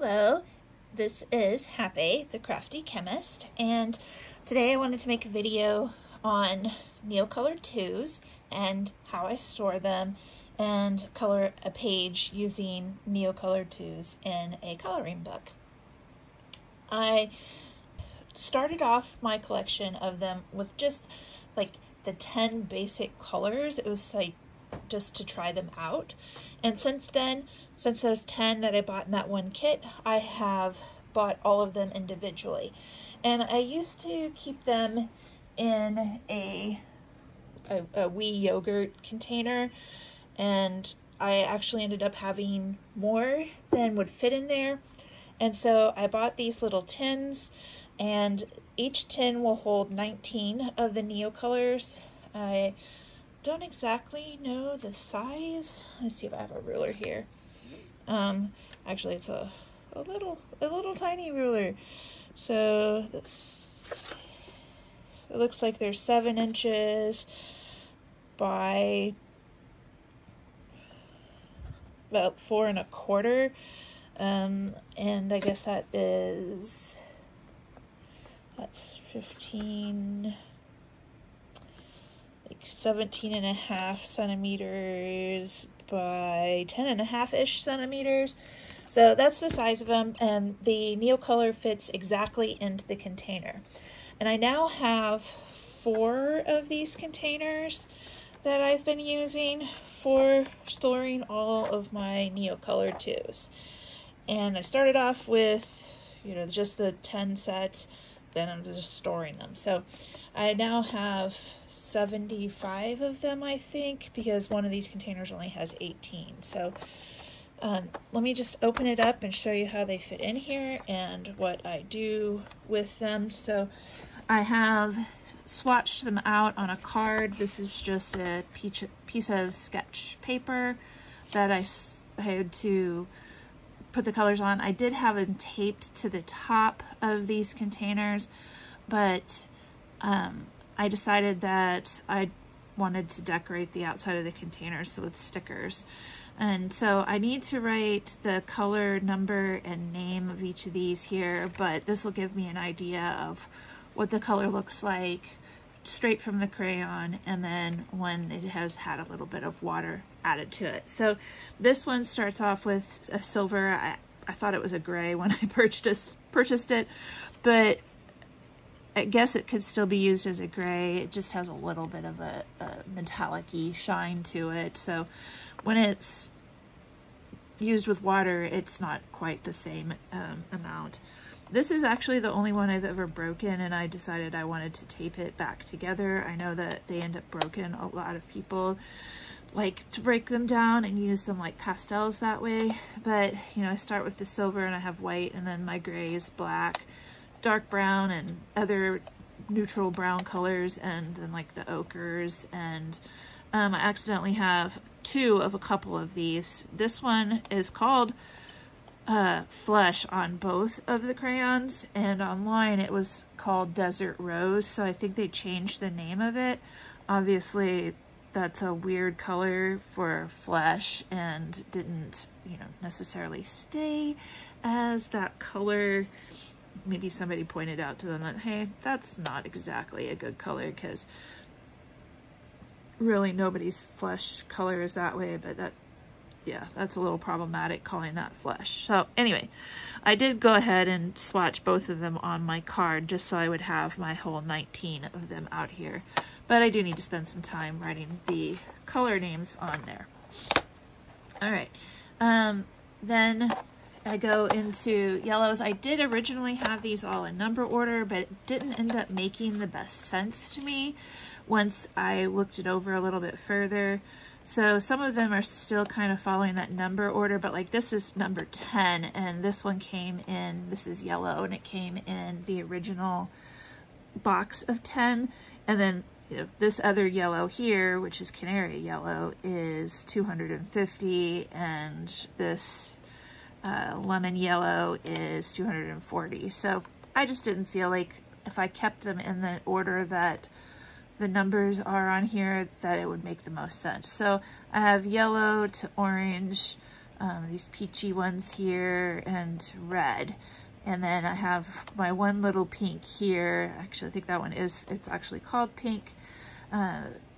Hello, this is Happy, the Crafty Chemist, and today I wanted to make a video on Neocolor IIs and how I store them and color a page using Neocolor IIs in a coloring book. I started off my collection of them with just like the 10 basic colors. It was like just to try them out, and since then, since those 10 that I bought in that one kit, I have bought all of them individually, and I used to keep them in a wee yogurt container, and I actually ended up having more than would fit in there, and so I bought these little tins, and each tin will hold 19 of the Neocolors. I don't exactly know the size. Let's see if I have a ruler here. Actually it's a little tiny ruler. So this, it looks like they're 7 inches by about 4 1/4. And I guess that's 17.5 centimeters by 10.5-ish centimeters. So that's the size of them, and the Neocolor fits exactly into the container. And I now have 4 of these containers that I've been using for storing all of my Neocolor IIs. And I started off with, just the 10 sets, then I'm just storing them. So I now have 75 of them, I think, because one of these containers only has 18. So let me just open it up and show you how they fit in here and what I do with them. So I have swatched them out on a card. This is just a piece of sketch paper that I had to put the colors on. I did have them taped to the top of these containers, but I decided that I wanted to decorate the outside of the containers with stickers. And so I need to write the color, number, and name of each of these here, but this will give me an idea of what the color looks like straight from the crayon, and then when it has had a little bit of water added to it. So this one starts off with a silver. I thought it was a gray when I purchased it, but I guess it could still be used as a gray. It just has a little bit of a metallic-y shine to it. So when it's used with water, it's not quite the same amount. This is actually the only one I've ever broken, and I decided I wanted to tape it back together. I know that they end up broken. A lot of people like to break them down and use them like pastels that way, but I start with the silver, and I have white, and then my gray is black, dark brown, and other neutral brown colors, and then like the ochres, and I accidentally have 2 of a couple of these. This one is called Flesh on both of the crayons, and online it was called Desert Rose, so I think they changed the name of it. Obviously that's a weird color for flesh and didn't necessarily stay as that color. Maybe somebody pointed out to them that, hey, that's not exactly a good color, because really nobody's flesh color is that way, but that's a little problematic calling that flesh. So anyway, I did go ahead and swatch both of them on my card just so I would have my whole 19 of them out here. But I do need to spend some time writing the color names on there. All right, then I go into yellows. I did originally have these all in number order, but it didn't end up making the best sense to me once I looked it over a little bit further. So some of them are still kind of following that number order, but like this is number 10, and this one came in, this is yellow, and it came in the original box of 10. And then this other yellow here, which is canary yellow, is 250, and this lemon yellow is 240. So I just didn't feel like if I kept them in the order that the numbers are on here, that it would make the most sense. So I have yellow to orange, these peachy ones here and red. And then I have my one little pink here. Actually, I think that one it's actually called pink.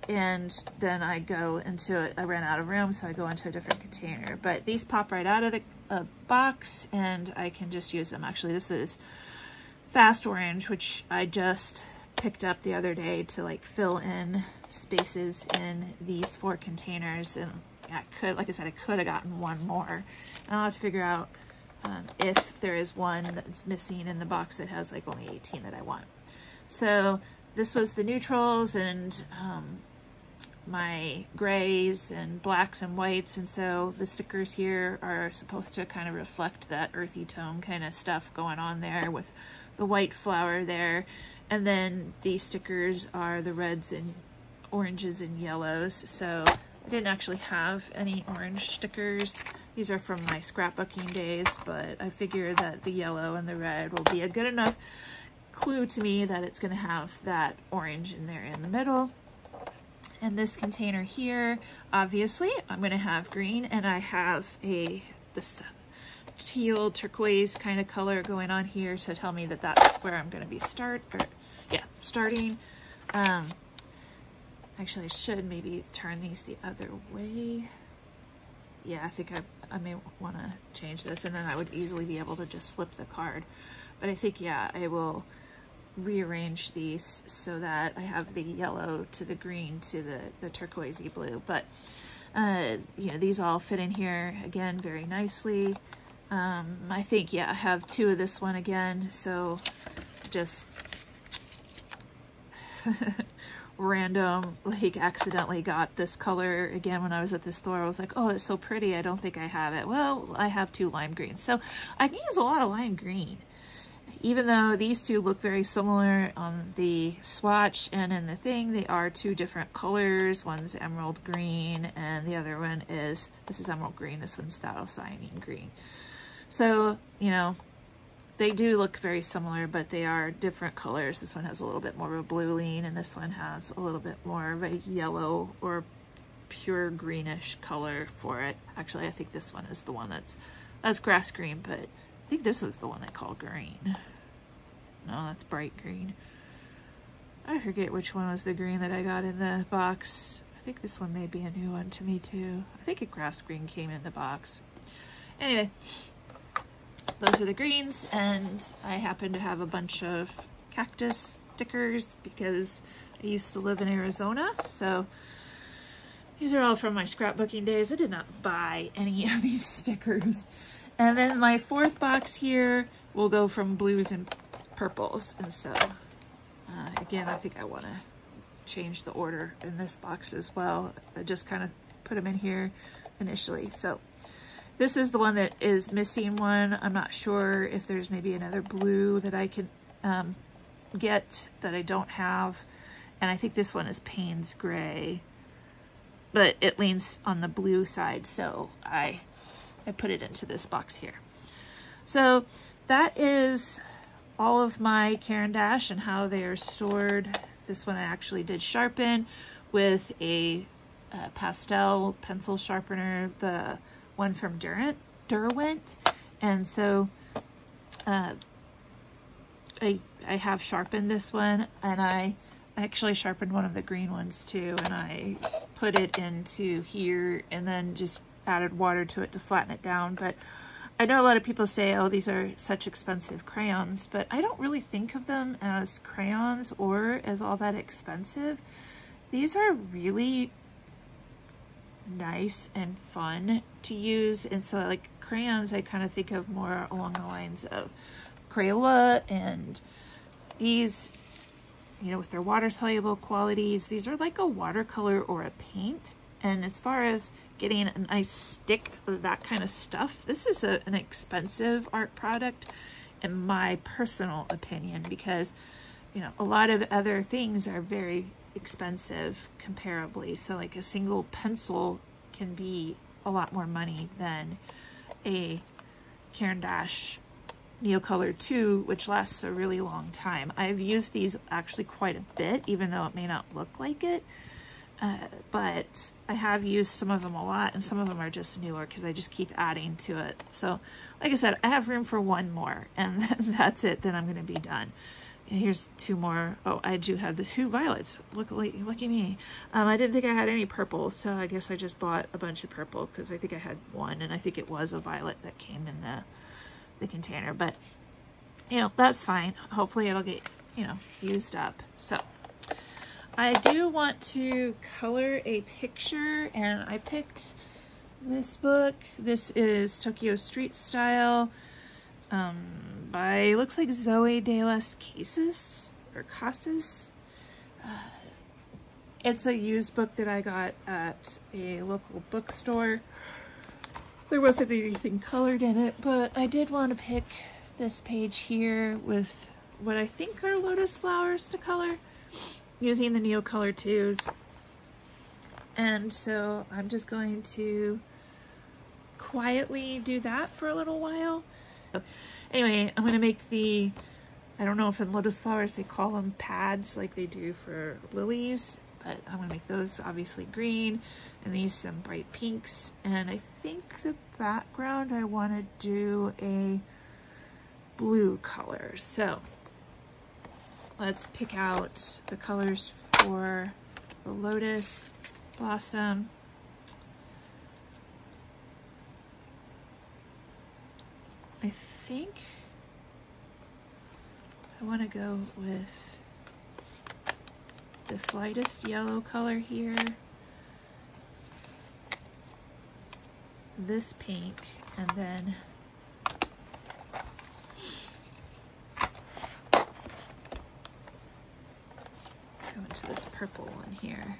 And then I go into it, I ran out of room, so I go into a different container. But these pop right out of the box, and I can just use them. Actually, this is Fast Orange, which I just picked up the other day to like fill in spaces in these 4 containers. And I could, like I said, I could have gotten one more. And I'll have to figure out if there is one that's missing in the box that has like only 18 that I want. So this was the neutrals and my grays and blacks and whites, and so the stickers here are supposed to kind of reflect that earthy tone kind of stuff going on there with the white flower there. And then these stickers are the reds and oranges and yellows. So I didn't actually have any orange stickers. These are from my scrapbooking days, but I figure that the yellow and the red will be a good enough clue to me that it's going to have that orange in there in the middle. And this container here, obviously, I'm going to have green, and I have this teal turquoise kind of color going on here to tell me that that's where I'm going to be starting. Actually, I should maybe turn these the other way. Yeah, I think I may want to change this, and then I would easily be able to just flip the card. But I think, yeah, I will rearrange these so that I have the yellow to the green to the turquoisey blue. But you know, these all fit in here again very nicely. I think, yeah, I have 2 of this one again, so just random, like, accidentally got this color again when I was at the store. I was like, oh, it's so pretty, I don't think I have it. Well, I have 2 lime greens, so I can use a lot of lime green. Even though these 2 look very similar on the swatch and in the thing, they are 2 different colors. One's emerald green and the other one is, this is emerald green, this one's thiocyanine green. So, you know, they do look very similar, but they are different colors. This one has a little bit more of a blue lean, and this one has a little bit more of a yellow or pure greenish color for it. Actually, I think this one is the one that's grass green, but I think this is the one they call green. No, that's bright green. I forget which one was the green that I got in the box. I think this one may be a new one to me too. I think a grass green came in the box. Anyway, those are the greens, and I happen to have a bunch of cactus stickers because I used to live in Arizona, so these are all from my scrapbooking days. I did not buy any of these stickers. And then my 4th box here will go from blues and purples, and so again, I think I want to change the order in this box as well. I just kind of put them in here initially. So this is the one that is missing one. I'm not sure if there's maybe another blue that I can get that I don't have, and I think this one is Payne's Gray, but it leans on the blue side, so I put it into this box here. So that is all of my Caran d'Ache and how they are stored. This one I actually did sharpen with a pastel pencil sharpener, the one from Derwent. And so I have sharpened this one, and I actually sharpened one of the green ones too, and I put it into here and then just added water to it to flatten it down. But I know a lot of people say, oh, these are such expensive crayons, but I don't really think of them as crayons or as all that expensive. These are really nice and fun to use, and so like crayons I kind of think of more along the lines of Crayola, and these, you know, with their water soluble qualities, these are like a watercolor or a paint. And as far as getting a nice stick of that kind of stuff, this is an expensive art product in my personal opinion, because, you know, a lot of other things are very expensive comparably. So like a single pencil can be a lot more money than a Caran d'Ache Neocolor II, which lasts a really long time. I've used these actually quite a bit, even though it may not look like it. but I have used some of them a lot, and some of them are just newer because I just keep adding to it. So like I said, I have room for one more, and then that's it. Then I'm going to be done. And here's two more. Oh, I do have the two violets. Look at me. I didn't think I had any purple, so I guess I just bought a bunch of purple because I think I had one, and I think it was a violet that came in the container. But you know, that's fine. Hopefully it'll get, you know, used up. So I do want to color a picture, and I picked this book. This is Tokyo Street Style by, looks like Zoe de las Casas, or Casas. It's a used book that I got at a local bookstore. There wasn't anything colored in it, but I did want to pick this page here with what I think are lotus flowers to color, using the Neocolor IIs. And so I'm just going to quietly do that for a little while. Anyway, I'm going to make the, I don't know if in lotus flowers they call them pads like they do for lilies, but I'm going to make those obviously green, and these some bright pinks. And I think the background I want to do a blue color. So let's pick out the colors for the lotus blossom. I think I want to go with this lightest yellow color here, this pink, and then go into this purple one here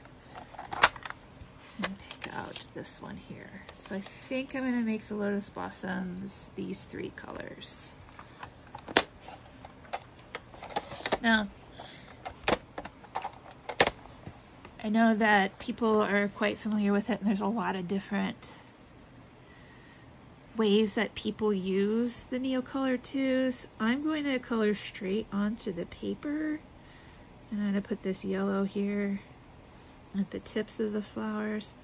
and pick out this one here. So I think I'm going to make the lotus blossoms these three colors. Now, I know that people are quite familiar with it, and there's a lot of different ways that people use the Neocolor IIs. I'm going to color straight onto the paper, and I'm going to put this yellow here at the tips of the flowers.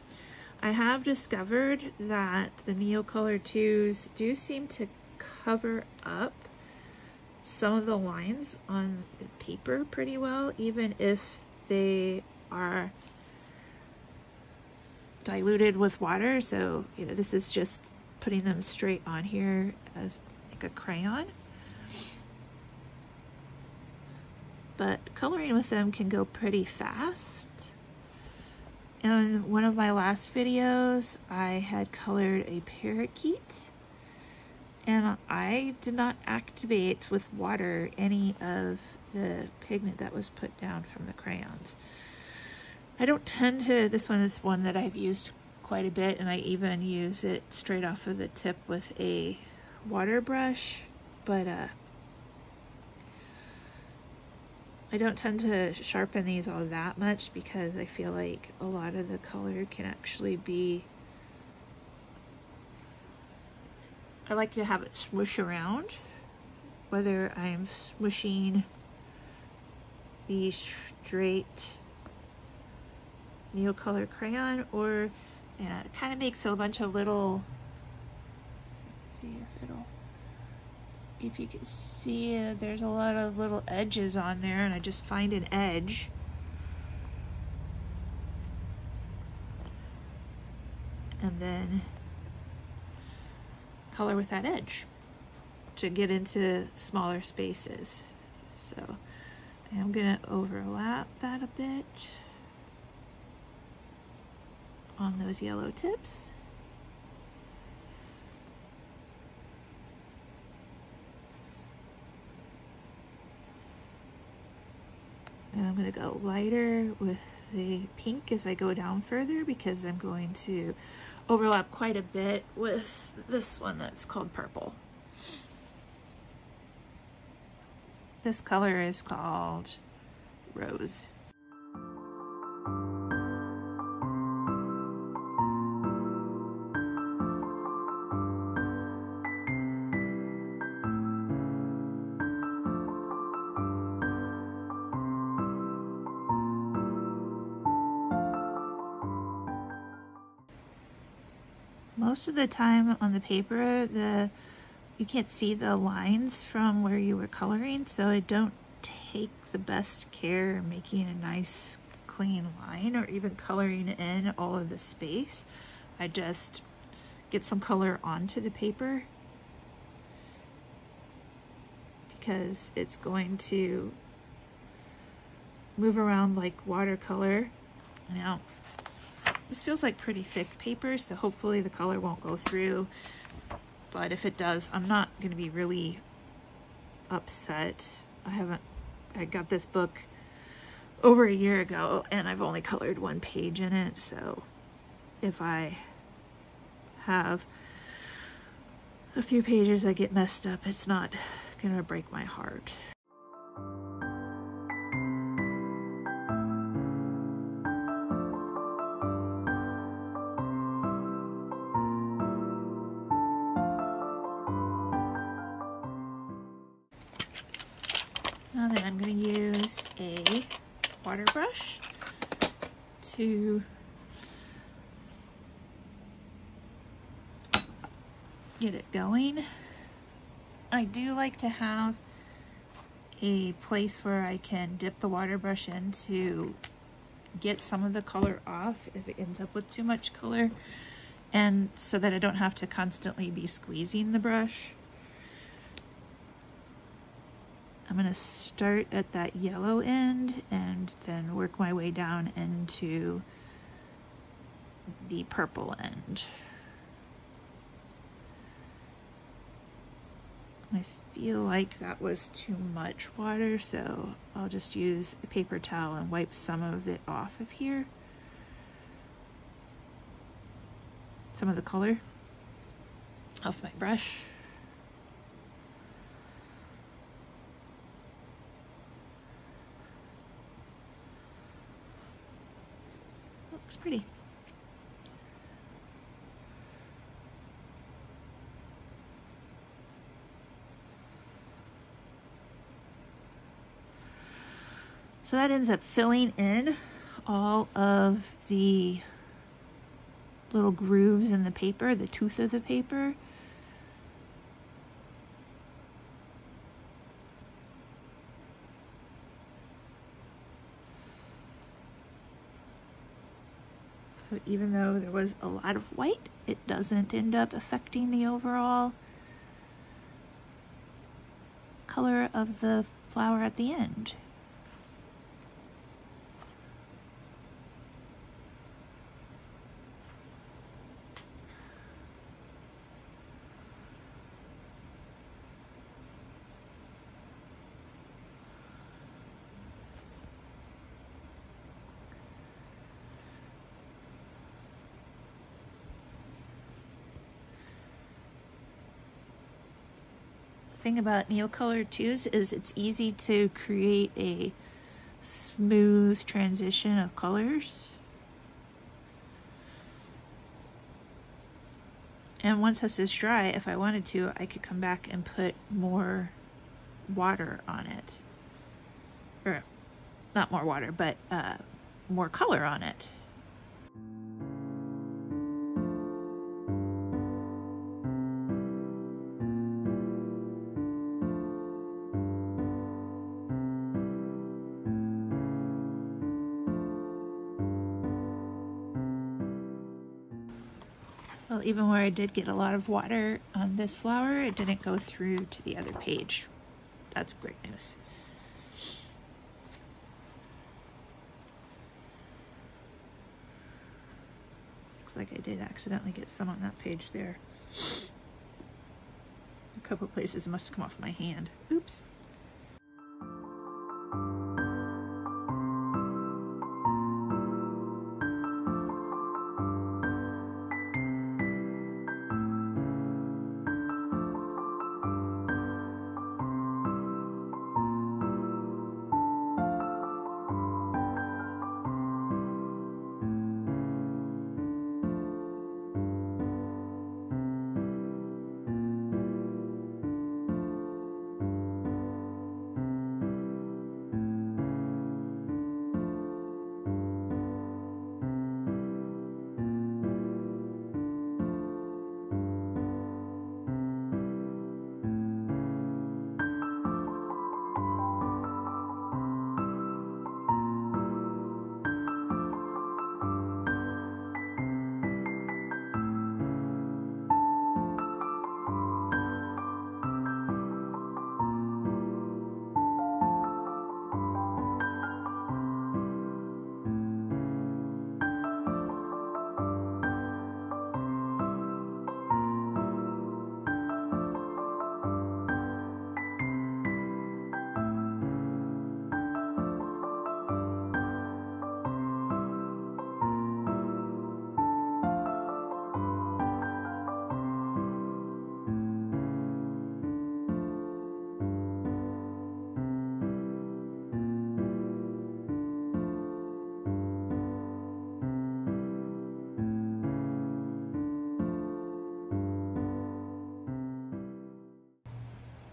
I have discovered that the Neocolor IIs do seem to cover up some of the lines on the paper pretty well, even if they are diluted with water. So, you know, this is just putting them straight on here as like a crayon. But coloring with them can go pretty fast. In one of my last videos, I had colored a parakeet, and I did not activate with water any of the pigment that was put down from the crayons. I don't tend to, this one is one that I've used quite a bit, and I even use it straight off of the tip with a water brush, but I don't tend to sharpen these all that much because I feel like a lot of the color can actually be, I like to have it swoosh around, whether I'm smooshing the straight Neocolor crayon or, you know, it kind of makes a bunch of little, let's see if you can see, there's a lot of little edges on there, and I just find an edge. And then color with that edge to get into smaller spaces. So I'm gonna overlap that a bit on those yellow tips. And I'm going to go lighter with the pink as I go down further, because I'm going to overlap quite a bit with this one that's called purple. This color is called Rose. most of the time on the paper, you can't see the lines from where you were coloring, so I don't take the best care in making a nice clean line or even coloring in all of the space. I just get some color onto the paper because it's going to move around like watercolor. Now, this feels like pretty thick paper, so hopefully the color won't go through, but if it does, I'm not going to be really upset. I got this book over a year ago and I've only colored one page in it, so if I have a few pages that get messed up, it's not going to break my heart. Now then, I'm going to use a water brush to get it going. I do like to have a place where I can dip the water brush in to get some of the color off if it ends up with too much color, and so that I don't have to constantly be squeezing the brush. I'm going to start at that yellow end and then work my way down into the purple end. I feel like that was too much water, so I'll just use a paper towel and wipe some of it off of here. Some of the color off my brush. Looks pretty. So that ends up filling in all of the little grooves in the paper, the tooth of the paper. So even though there was a lot of white, it doesn't end up affecting the overall color of the flower at the end. Thing about Neocolor IIs is it's easy to create a smooth transition of colors. And once this is dry, if I wanted to, I could come back and put more water on it. Or, not more water, but more color on it. Well, even where I did get a lot of water on this flower, it didn't go through to the other page. That's great news. Looks like I did accidentally get some on that page there. A couple places must have come off my hand. Oops.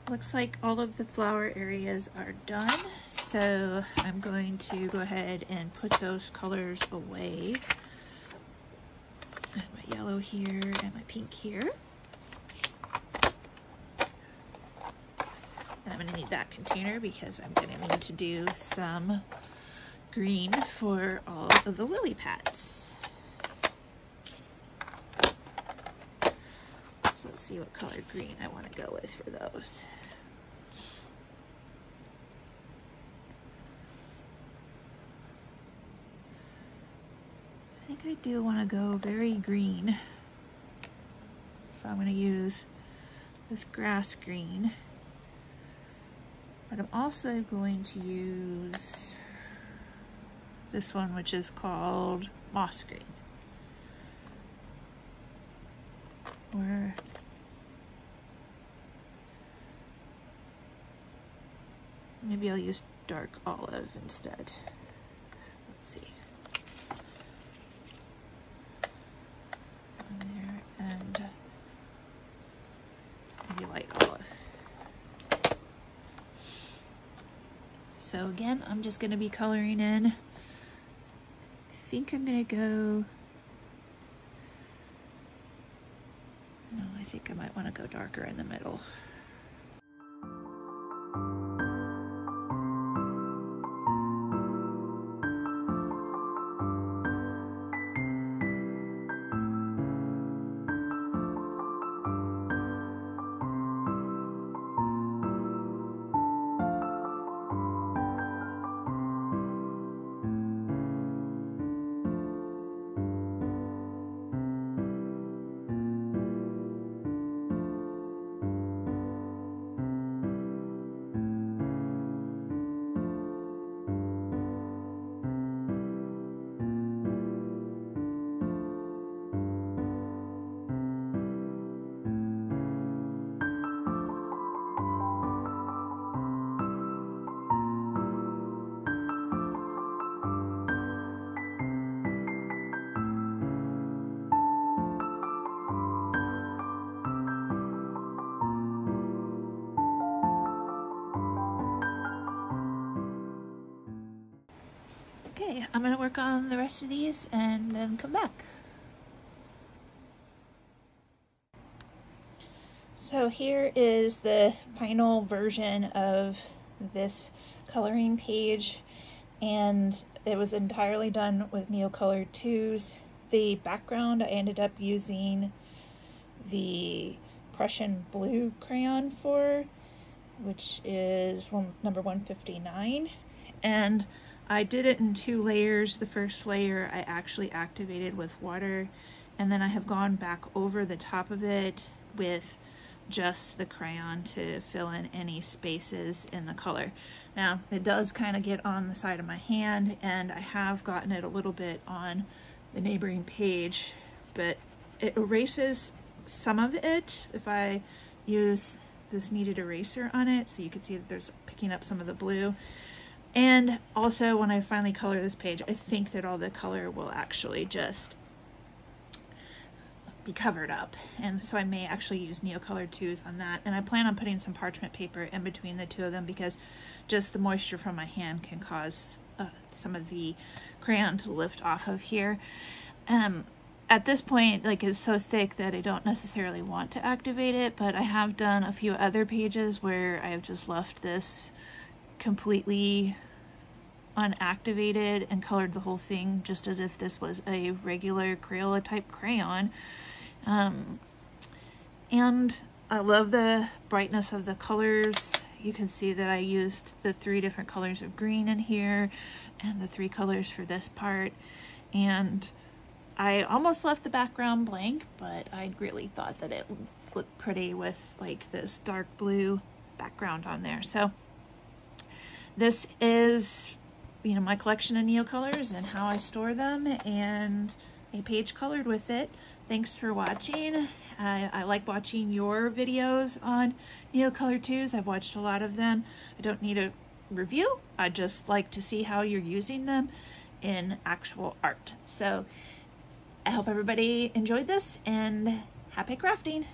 looks like all of the flower areas are done, so I'm going to go ahead and put those colors away. And my yellow here and my pink here. And I'm going to need that container because I'm going to need to do some green for all of the lily pads. So let's see what color green I want to go with for those. I think I do want to go very green. So I'm going to use this grass green. But I'm also going to use this one, which is called moss green. Or maybe I'll use dark olive instead. Let's see. There, and maybe light olive. So again, I'm just going to be coloring in. I think I'm going to go, no, I think I might want to go darker in the middle. Okay, I'm going to work on the rest of these and then come back. So here is the final version of this coloring page, and it was entirely done with Neocolor IIs. The background I ended up using the Prussian blue crayon for, which is number 159, and I did it in 2 layers. The first layer I actually activated with water, and then I have gone back over the top of it with just the crayon to fill in any spaces in the color. Now, it does kind of get on the side of my hand, and I have gotten it a little bit on the neighboring page, but it erases some of it if I use this kneaded eraser on it, so you can see that there's picking up some of the blue. And also, when I finally color this page, I think that all the color will actually just be covered up. And so I may actually use Neocolor IIs on that. And I plan on putting some parchment paper in between the 2 of them because just the moisture from my hand can cause some of the crayon to lift off of here. At this point, like, it's so thick that I don't necessarily want to activate it, but I have done a few other pages where I have just left this completely unactivated and colored the whole thing just as if this was a regular Crayola type crayon. And I love the brightness of the colors. You can see that I used the 3 different colors of green in here and the 3 colors for this part, and I almost left the background blank, but I really thought that it looked pretty with like this dark blue background on there. So this is, you know, my collection of Neocolors and how I store them, and a page colored with it. Thanks for watching. I like watching your videos on Neocolor IIs. I've watched a lot of them. I don't need a review. I just like to see how you're using them in actual art. So I hope everybody enjoyed this, and happy crafting.